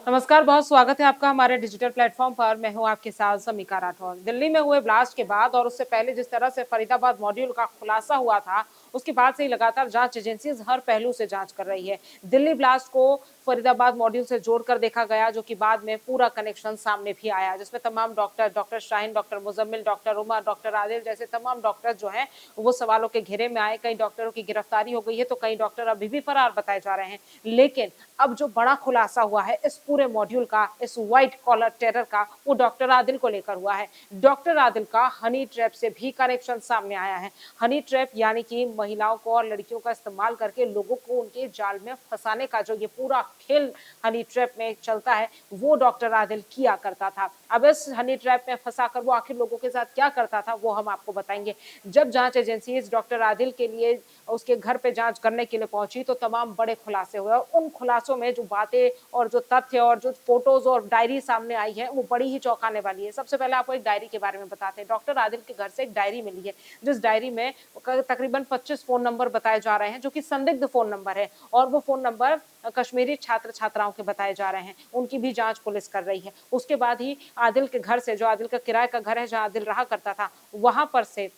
नमस्कार, बहुत स्वागत है आपका हमारे डिजिटल प्लेटफॉर्म पर। मैं हूं आपके साथ समीका राठौर। दिल्ली में हुए ब्लास्ट के बाद और उससे पहले जिस तरह से फरीदाबाद मॉड्यूल का खुलासा हुआ था, उसके बाद से ही लगातार जांच एजेंसीज हर पहलू से जांच कर रही है। दिल्ली ब्लास्ट को फरीदाबाद मॉड्यूल से जोड़कर देखा गया, जो कि बाद में पूरा कनेक्शन सामने भी आया, जिसमें तमाम doctor Shaheen, doctor Muzammil, doctor Umar, doctor Adil जैसे तमाम डॉक्टर जो हैं वो सवालों के घेरे में आए। कई डॉक्टरों की गिरफ्तारी हो गई है तो कई डॉक्टर अभी भी फरार बताए जा रहे हैं। लेकिन अब जो बड़ा खुलासा हुआ है इस पूरे मॉड्यूल का, इस व्हाइट कॉलर टेरर का, वो डॉक्टर आदिल को लेकर हुआ है। डॉक्टर आदिल का हनी ट्रैप से भी कनेक्शन सामने आया है। हनी ट्रैप यानी कि महिलाओं को और लड़कियों का इस्तेमाल करके लोगों को उनके जाल में फंसाने का जो ये पूरा खेल हनी ट्रैप में चलता है, वो डॉक्टर आदिल किया करता था। अब इस हनी ट्रैप में फंसाकर वो आखिर लोगों के साथ क्या करता था, वो हम आपको बताएंगे। जब जांच एजेंसी डॉक्टर आदिल के लिए उसके घर पे जांच करने के लिए पहुंची तो तमाम बड़े खुलासे हुए, और उन खुलासों में जो बातें और जो तथ्य और जो फोटोज और डायरी सामने आई है वो बड़ी ही चौंकाने वाली है। सबसे पहले आपको एक डायरी के बारे में बताते हैं। डॉक्टर आदिल के घर से एक डायरी मिली है, जिस डायरी में तकरीबन 25 फोन नंबर बताए जा रहे हैं, जो कि संदिग्ध फोन नंबर है, और वो फोन नंबर कश्मीरी छात्र छात्राओं के बताए जा रहे हैं। उनकी भी जांच पुलिस कर रही है। उसके बाद ही आदिल के घर से, जो आदिल का किराए का घर है जहां आदिल रहा करता था, वहां पर से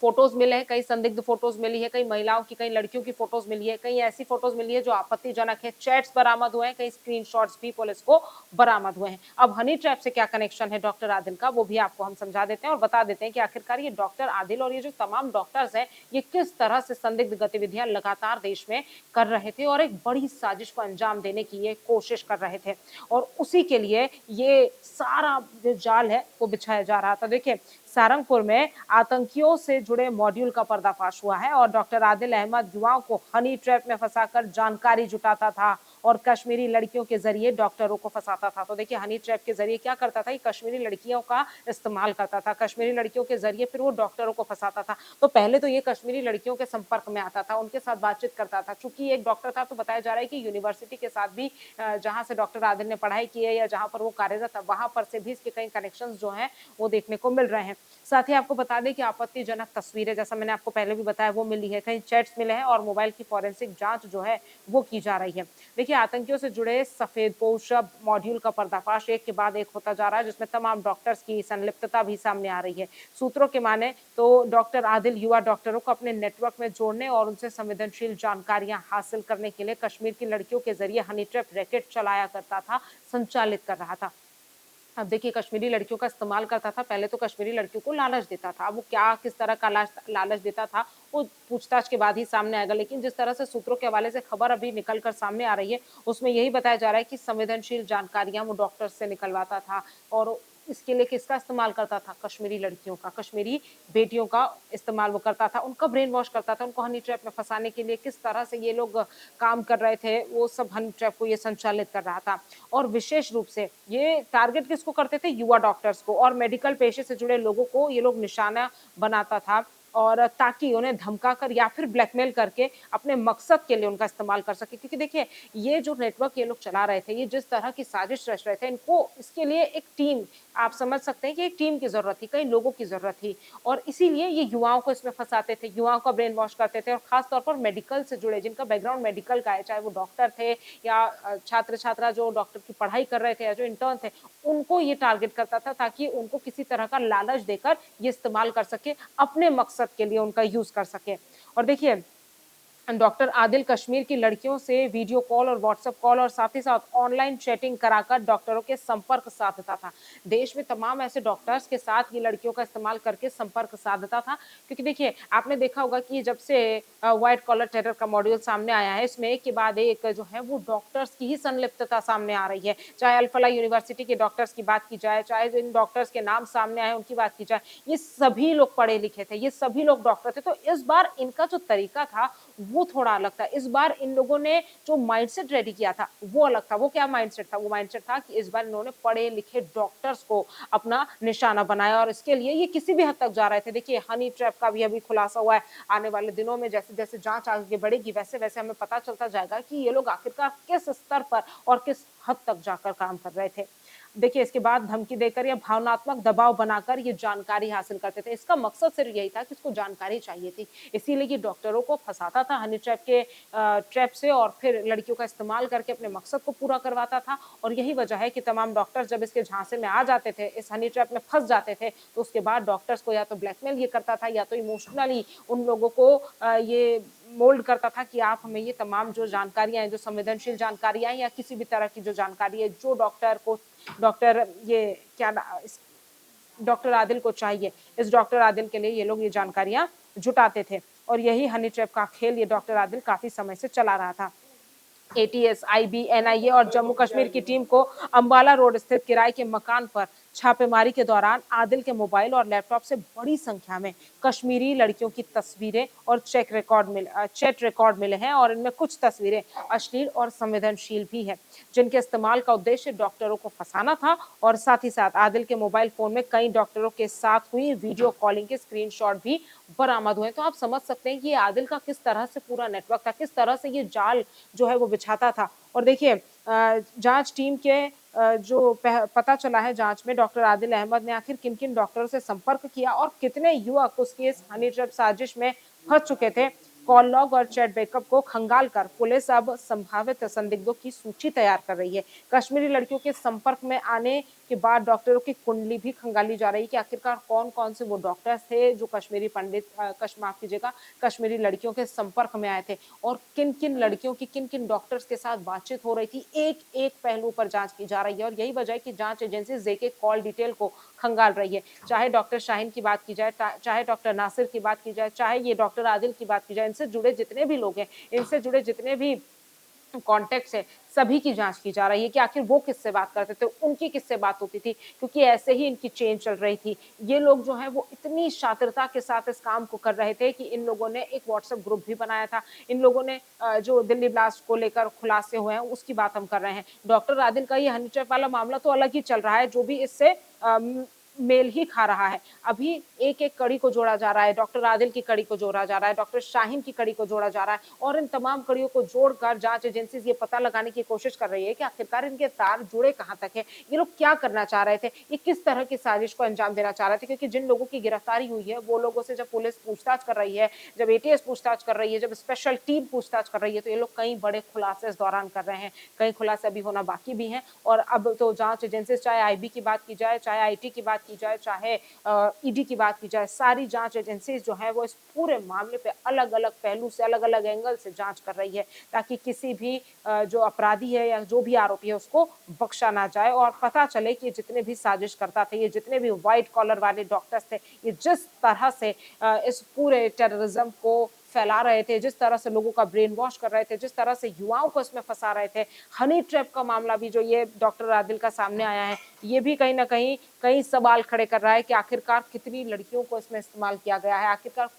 फोटोज मिले हैं। कई संदिग्ध फोटोज मिली है, कई महिलाओं की, कई लड़कियों की फोटोज मिली है, कई ऐसी फोटोज मिली है जो आपत्तिजनक है। चैट्स बरामद हुए हैं, कई स्क्रीनशॉट्स भी पुलिस को बरामद हुए हैं। अब हनी ट्रैप से क्या कनेक्शन है डॉक्टर आदिल का, वो भी आपको हम समझा देते हैं और बता देते हैं कि आखिरकार ये डॉक्टर आदिल और ये जो तमाम डॉक्टर्स हैं, ये किस तरह से संदिग्ध गतिविधियां लगातार देश में कर रहे थे और एक बड़ी साजिश को अंजाम देने की ये कोशिश कर रहे थे, और उसी के लिए ये सारा जो जाल है वो बिछाया जा रहा था। देखिए, सारंगपुर में आतंकियों से जुड़े मॉड्यूल का पर्दाफाश हुआ है और डॉक्टर आदिल अहमद युवाओं को हनी ट्रैप में फंसाकर जानकारी जुटाता था और कश्मीरी लड़कियों के जरिए डॉक्टरों को फंसाता था। तो देखिए, हनी ट्रैप के जरिए क्या करता था, कश्मीरी लड़कियों का इस्तेमाल करता था, कश्मीरी लड़कियों के जरिए फिर वो डॉक्टरों को फंसाता था। तो पहले तो ये कश्मीरी लड़कियों के संपर्क में आता था, उनके साथ बातचीत करता था। चूंकि एक डॉक्टर था तो बताया जा रहा है कि यूनिवर्सिटी के साथ भी, जहां से डॉक्टर आदिल ने पढ़ाई की है या जहां पर वो कार्यरत था, वहां पर से भी इसके कई कनेक्शन जो है वो देखने को मिल रहे हैं। साथ ही आपको बता दें कि आपत्तिजनक तस्वीरें, जैसा मैंने आपको पहले भी बताया, वो मिली है, कहीं चैट्स मिले हैं और मोबाइल की फॉरेंसिक जांच जो है वो की जा रही है। देखिए, आतंकियों से जुड़े सफेदपोश मॉड्यूल का पर्दाफाश एक के बाद एक होता जा रहा है, जिसमें तमाम डॉक्टर्स की संलिप्तता भी सामने आ रही है। सूत्रों के माने तो डॉक्टर आदिल युवा डॉक्टरों को अपने नेटवर्क में जोड़ने और उनसे संवेदनशील जानकारियां हासिल करने के लिए कश्मीर की लड़कियों के जरिए हनी ट्रैप रैकेट चलाया करता था, संचालित कर रहा था। अब देखिए, कश्मीरी लड़कियों का इस्तेमाल करता था। पहले तो कश्मीरी लड़कियों को लालच देता था। अब वो क्या, किस तरह का लालच देता था, वो पूछताछ के बाद ही सामने आएगा। लेकिन जिस तरह से सूत्रों के हवाले से खबर अभी निकल कर सामने आ रही है, उसमें यही बताया जा रहा है कि संवेदनशील जानकारियां वो डॉक्टर से निकलवाता था, और इसके लिए किसका इस्तेमाल करता था, कश्मीरी लड़कियों का, कश्मीरी बेटियों का इस्तेमाल वो करता था, उनका ब्रेन वॉश करता था, उनको हनी ट्रैप में फंसाने के लिए किस तरह से ये लोग काम कर रहे थे, वो सब हनी ट्रैप को ये संचालित कर रहा था। और विशेष रूप से ये टारगेट किसको करते थे, युवा डॉक्टर्स को और मेडिकल पेशे से जुड़े लोगों को ये लोग निशाना बनाता था, और ताकि उन्हें धमकाकर या फिर ब्लैकमेल करके अपने मकसद के लिए उनका इस्तेमाल कर सके। क्योंकि देखिए, ये जो नेटवर्क ये लोग चला रहे थे, ये जिस तरह की साजिश रच रहे थे, इनको इसके लिए एक टीम, आप समझ सकते हैं कि एक टीम की जरूरत थी, कई लोगों की जरूरत थी, और इसीलिए ये युवाओं को इसमें फंसाते थे, युवाओं का ब्रेन वॉश करते थे, और खास तौर पर मेडिकल से जुड़े, जिनका बैकग्राउंड मेडिकल का है, चाहे वो डॉक्टर थे या छात्र छात्रा जो डॉक्टर की पढ़ाई कर रहे थे या जो इंटर्न थे, उनको ये टारगेट करता था, ताकि उनको किसी तरह का लालच देकर ये इस्तेमाल कर सके, अपने मकसद के लिए उनका यूज कर सके। और देखिए, डॉक्टर आदिल कश्मीर की लड़कियों से वीडियो कॉल और व्हाट्सएप कॉल और साथ ही साथ ऑनलाइन चैटिंग कराकर डॉक्टरों के संपर्क साधता था। देश में तमाम ऐसे डॉक्टर्स के साथ ये लड़कियों का इस्तेमाल करके संपर्क साधता था। क्योंकि देखिए, आपने देखा होगा कि जब से व्हाइट कॉलर टेरर का मॉड्यूल सामने आया है, इसमें एक के बाद एक जो है वो डॉक्टर्स की ही संलिप्तता सामने आ रही है। चाहे अल-फलाह यूनिवर्सिटी के डॉक्टर्स की बात की जाए, चाहे जिन डॉक्टर्स के नाम सामने आए उनकी बात की जाए, ये सभी लोग पढ़े लिखे थे, ये सभी लोग डॉक्टर थे। तो इस बार इनका जो तरीका था वो थोड़ा अलग था। इस बार इन लोगों ने जो माइंडसेट रेडी किया था वो अलग था। वो क्या माइंडसेट था? वो माइंडसेट था कि इस बार इन्होंने पढ़े लिखे डॉक्टर्स को अपना निशाना बनाया, और इसके लिए ये किसी भी हद तक जा रहे थे। देखिए, हनी ट्रैप का भी अभी खुलासा हुआ है। आने वाले दिनों में जैसे जैसे जांच आगे बढ़ेगी, वैसे वैसे हमें पता चलता जाएगा कि ये लोग आखिरकार किस स्तर पर और किस हद तक जाकर काम कर रहे थे। देखिए, इसके बाद धमकी देकर या भावनात्मक दबाव बनाकर ये जानकारी हासिल करते थे। इसका मकसद सिर्फ यही था कि इसको जानकारी चाहिए थी, इसीलिए ये डॉक्टरों को फंसाता था हनी ट्रैप के ट्रैप से और फिर लड़कियों का इस्तेमाल करके अपने मकसद को पूरा करवाता था। और यही वजह है कि तमाम डॉक्टर्स जब इसके झांसे में आ जाते थे, इस हनी ट्रैप में फंस जाते थे, तो उसके बाद डॉक्टर्स को या तो ब्लैकमेल ये करता था या तो इमोशनली उन लोगों को ये मोल्ड करता था कि आप हमें ये तमाम जो जानकारियां हैं, जो संवेदनशील जानकारियां हैं या किसी भी तरह की जो जानकारी है जो डॉक्टर आदिल को चाहिए, इस डॉक्टर आदिल के लिए ये लोग ये जानकारियां जुटाते थे। और यही हनी ट्रैप का खेल ये डॉक्टर आदिल काफी समय से चला रहा था। एटीएस, आईबी, एनआईए और जम्मू कश्मीर की टीम को अंबाला रोड स्थित किराए के मकान पर छापेमारी के दौरान आदिल के मोबाइल और लैपटॉप से बड़ी संख्या में कश्मीरी लड़कियों की तस्वीरें और चैट रिकॉर्ड मिले हैं और इनमें कुछ तस्वीरें अश्लील और संवेदनशील भी है, जिनके इस्तेमाल का उद्देश्य डॉक्टरों को फंसाना था। और साथ ही साथ आदिल के मोबाइल फोन में कई डॉक्टरों के साथ हुई वीडियो कॉलिंग के स्क्रीनशॉट भी बरामद हुए। तो आप समझ सकते हैं कि ये आदिल का किस तरह से पूरा नेटवर्क था, किस तरह से ये जाल जो है वो बिछाता था। और देखिए जांच टीम के जो पता चला है जांच में, डॉक्टर आदिल अहमद ने आखिर किन किन डॉक्टरों से संपर्क किया और कितने युवक उसकी इस हनी ट्रैप साजिश में फंस चुके थे। कॉल लॉग और चैट बैकअप को खंगाल कर पुलिस अब संभावित संदिग्धों की सूची तैयार कर रही है। कश्मीरी लड़कियों के संपर्क में आने के बाद डॉक्टरों की कुंडली भी खंगाली जा रही है कि आखिरकार कौन कौन से वो डॉक्टर्स थे जो कश्मीरी लड़कियों के संपर्क में आए थे और किन किन लड़कियों की किन किन डॉक्टर्स के साथ बातचीत हो रही थी। एक एक पहलू पर जांच की जा रही है और यही वजह है कि जांच एजेंसी जेके कॉल डिटेल को खंगाल रही है। चाहे डॉक्टर शाहीन की बात की जाए, चाहे डॉक्टर नासिर की बात की जाए, चाहे ये डॉक्टर आदिल की बात की जाए, इनसे जुड़े जितने भी लोग हैं, इनसे जुड़े जितने भी कॉन्टेक्ट्स है, सभी की जांच की जा रही है कि आखिर वो किससे बात करते थे, उनकी किससे बात होती थी, क्योंकि ऐसे ही इनकी चेन चल रही थी। ये लोग जो है वो इतनी शातिरता के साथ इस काम को कर रहे थे कि इन लोगों ने एक व्हाट्सएप ग्रुप भी बनाया था। इन लोगों ने जो दिल्ली ब्लास्ट को लेकर खुलासे हुए हैं उसकी बात हम कर रहे हैं। डॉक्टर आदिल का ये हनी ट्रैप वाला मामला तो अलग ही चल रहा है, जो भी इससे मेल ही खा रहा है। अभी एक एक कड़ी को जोड़ा जा रहा है, डॉक्टर आदिल की कड़ी को जोड़ा जा रहा है, डॉक्टर शाहीन की कड़ी को जोड़ा जा रहा है और इन तमाम कड़ियों को जोड़कर जांच एजेंसी ये पता लगाने की कोशिश कर रही है कि आखिरकार इनके तार जुड़े कहां तक है, ये लोग क्या करना चाह रहे थे, ये किस तरह की साजिश को अंजाम देना चाह रहे थे। क्योंकि जिन लोगों की गिरफ्तारी हुई है वो लोगों से जब पुलिस पूछताछ कर रही है, जब एटीएस पूछताछ कर रही है, जब स्पेशल टीम पूछताछ कर रही है, तो ये लोग कई बड़े खुलासे इस दौरान कर रहे हैं। कई खुलासे अभी होना बाकी भी हैं और अब तो जांच एजेंसी, चाहे आईबी की बात की जाए, चाहे आईटी की बात की जाए, चाहे ईडी की बात की जाए, सारी जांच एजेंसी जो है वो इस पूरे मामले पे अलग अलग पहलू से, अलग अलग एंगल से जांच कर रही है ताकि किसी भी जो अपराधी है या जो भी आरोपी है उसको बख्शा ना जाए और पता चले कि जितने भी साजिश करता थे, ये जितने भी व्हाइट कॉलर वाले डॉक्टर्स थे, ये जिस तरह से इस पूरे टेररिज्म को फैला रहे थे, जिस तरह से लोगों का ब्रेन वॉश कर रहे थे, जिस तरह से युवाओं को इसमें फंसा रहे थे। हनी ट्रैप का मामला भी जो ये डॉक्टर आदिल का सामने आया है, ये भी कहीं ना कहीं कई सवाल खड़े कर रहा है कि आखिरकार कितनी लड़कियों को इसमें इस्तेमाल किया गया है, आखिरकार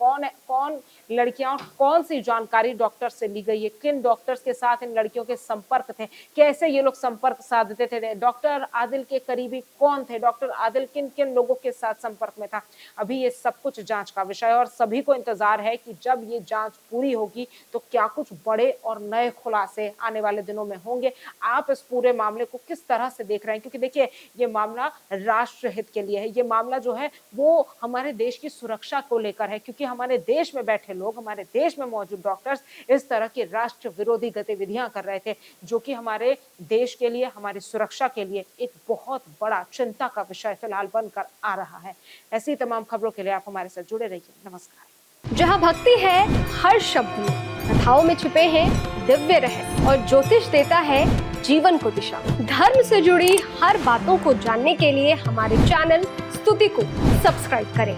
कौन लड़कियां और कौन सी जानकारी डॉक्टर से ली गई है, किन डॉक्टर्स के साथ इन लड़कियों के संपर्क थे, कैसे ये लोग संपर्क साधते थे, डॉक्टर आदिल के करीबी कौन थे, डॉक्टर आदिल किन किन लोगों के साथ संपर्क में था। अभी ये सब कुछ जांच का विषय है और सभी को इंतजार है कि जब ये जांच पूरी होगी तो क्या कुछ बड़े और नए खुलासे आने वाले दिनों में होंगे। आप इस पूरे मामले को किस तरह से देख रहे हैं, क्योंकि देखिए ये मामला राष्ट्र हित के लिए है, ये मामला जो है वो हमारे देश की सुरक्षा को लेकर है, क्योंकि हमारे देश में बैठे लोग, हमारे देश में मौजूद डॉक्टर्स इस तरह की राष्ट्र विरोधी गतिविधियां कर रहे थे, जो कि हमारे देश के लिए, हमारी सुरक्षा के लिए एक बहुत बड़ा चिंता का विषय फिलहाल बनकर आ रहा है। ऐसी तमाम खबरों के लिए आप हमारे साथ जुड़े रहिए। नमस्कार। जहाँ भक्ति है हर शब्द में, कथाओं में छुपे हैं दिव्य रहस्य और ज्योतिष देता है जीवन को दिशा। धर्म से जुड़ी हर बातों को जानने के लिए हमारे चैनल स्तुति को सब्सक्राइब करें।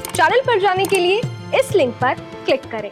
चैनल पर जाने के लिए इस लिंक पर क्लिक करें।